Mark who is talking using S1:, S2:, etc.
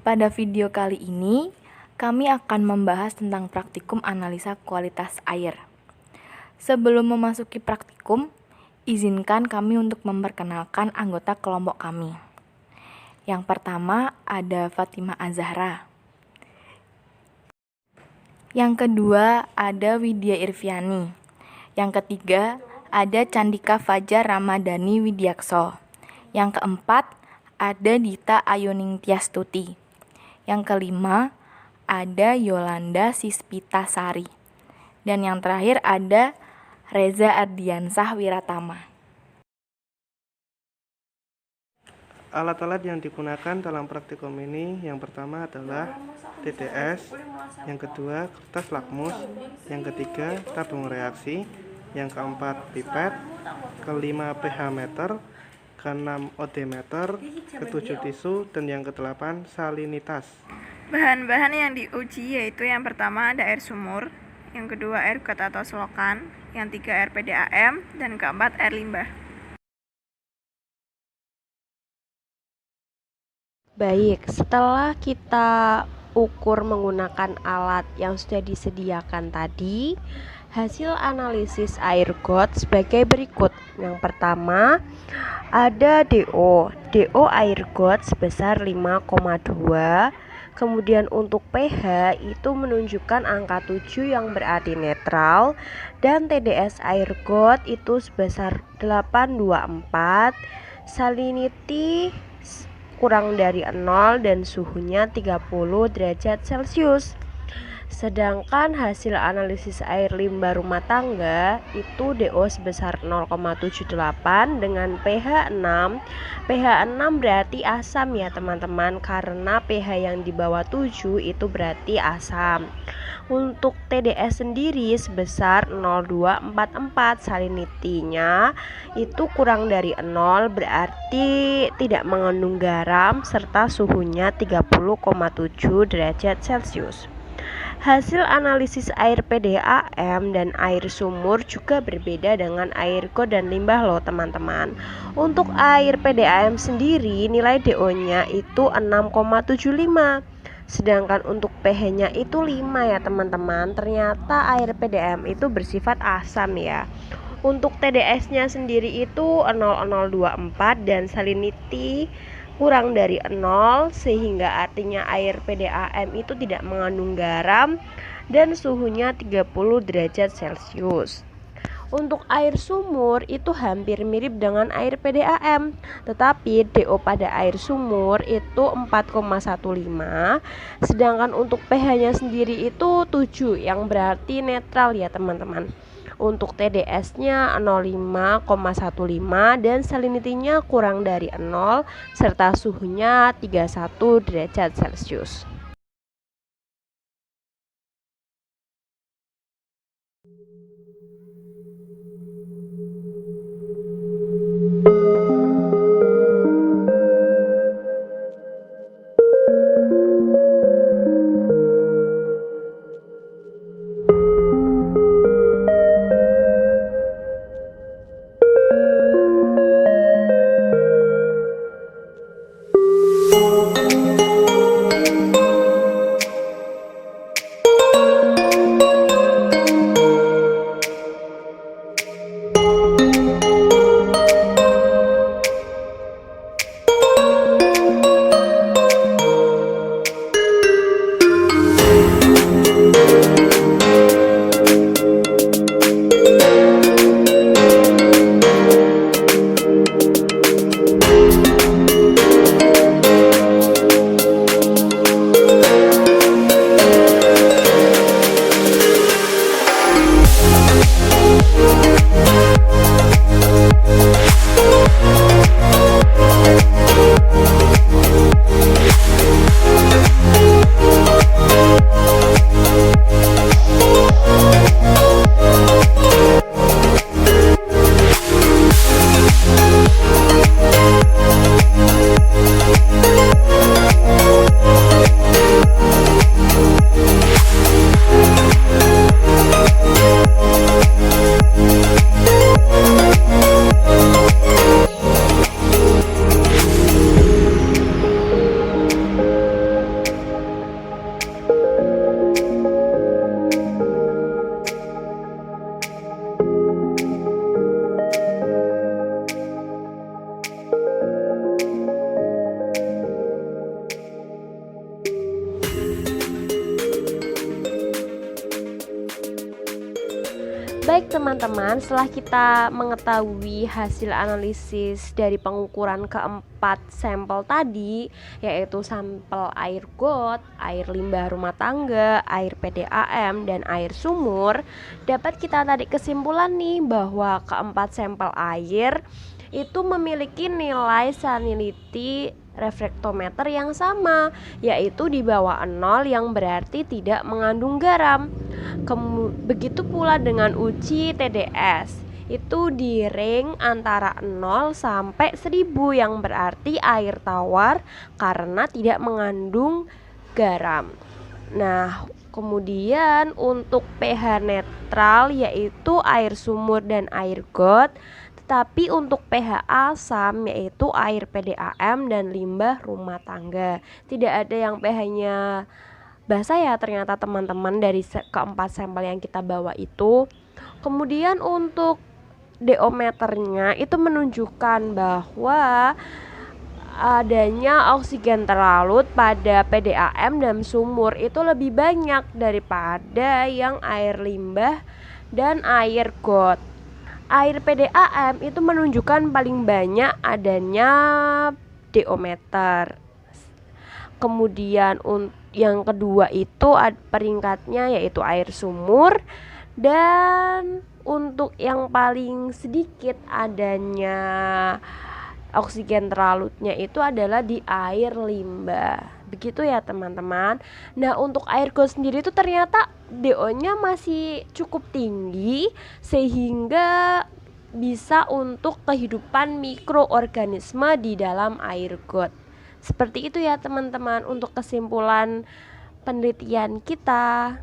S1: Pada video kali ini, kami akan membahas tentang praktikum analisa kualitas air. Sebelum memasuki praktikum, izinkan kami untuk memperkenalkan anggota kelompok kami. Yang pertama ada Fatimah Azahra. Yang kedua ada Widya Irviani. Yang ketiga ada Candika Fajar Ramadhani Widyakso. Yang keempat ada Dita Ayuningtyas-Tuti. Yang kelima ada Yolanda Sispitasari. Dan yang terakhir ada Reza Ardiansah Wiratama.
S2: Alat-alat yang digunakan dalam praktikum ini yang pertama adalah TDS, yang kedua kertas lakmus, yang ketiga tabung reaksi, yang keempat pipet, kelima pH meter, keenam odometer, ketujuh tisu, dan yang kedelapan salinitas.
S3: Bahan-bahan yang diuji yaitu yang pertama ada air sumur, yang kedua air got atau selokan, yang tiga air PDAM, dan keempat air limbah.
S4: Baik, setelah kita ukur menggunakan alat yang sudah disediakan tadi, hasil analisis air got sebagai berikut. Yang pertama ada DO air got sebesar 5,2. Kemudian untuk pH itu menunjukkan angka 7 yang berarti netral, dan TDS air got itu sebesar 824. Salinity kurang dari 0 dan suhunya 30 derajat Celcius. Sedangkan hasil analisis air limbah rumah tangga itu DO sebesar 0,78 dengan pH 6. pH 6 berarti asam ya teman-teman, karena pH yang di bawah 7 itu berarti asam. Untuk TDS sendiri sebesar 0,244, salinity-nya itu kurang dari 0 berarti tidak mengandung garam serta suhunya 30,7 derajat Celcius. Hasil analisis air PDAM dan air sumur juga berbeda dengan air got dan limbah loh teman-teman. Untuk air PDAM sendiri nilai DO-nya itu 6,75. Sedangkan untuk pH-nya itu 5 ya teman-teman. Ternyata air PDAM itu bersifat asam ya. Untuk TDS-nya sendiri itu 0,024 dan salinity kurang dari 0, sehingga artinya air PDAM itu tidak mengandung garam dan suhunya 30 derajat Celcius. Untuk air sumur itu hampir mirip dengan air PDAM, tetapi DO pada air sumur itu 4,15, sedangkan untuk pH-nya sendiri itu 7 yang berarti netral ya teman-teman. Untuk TDS-nya 05,15 dan salinity-nya kurang dari 0 serta suhunya 31 derajat Celcius. teman-teman, setelah kita mengetahui hasil analisis dari pengukuran keempat sampel tadi, yaitu sampel air got, air limbah rumah tangga, air PDAM, dan air sumur, dapat kita tarik kesimpulan nih bahwa keempat sampel air itu memiliki nilai salinity refraktometer yang sama, yaitu di bawah 0, yang berarti tidak mengandung garam. Begitu pula dengan uji TDS, itu di range antara 0 sampai 1000, yang berarti air tawar karena tidak mengandung garam. Nah, kemudian untuk pH netral yaitu air sumur dan air got, tetapi untuk pH asam yaitu air PDAM dan limbah rumah tangga. Tidak ada yang pH-nya basah ya ternyata teman-teman dari keempat sampel yang kita bawa itu. Kemudian untuk DO-meternya itu menunjukkan bahwa adanya oksigen terlarut pada PDAM dan sumur itu lebih banyak daripada yang air limbah dan air got. Air PDAM itu menunjukkan paling banyak adanya DO-meter. Kemudian yang kedua itu peringkatnya yaitu air sumur, dan untuk yang paling sedikit adanya oksigen terlarutnya itu adalah di air limbah. Begitu ya teman-teman. Nah, untuk air got sendiri itu ternyata DO-nya masih cukup tinggi sehingga bisa untuk kehidupan mikroorganisme di dalam air got. Seperti itu ya teman-teman untuk kesimpulan penelitian kita.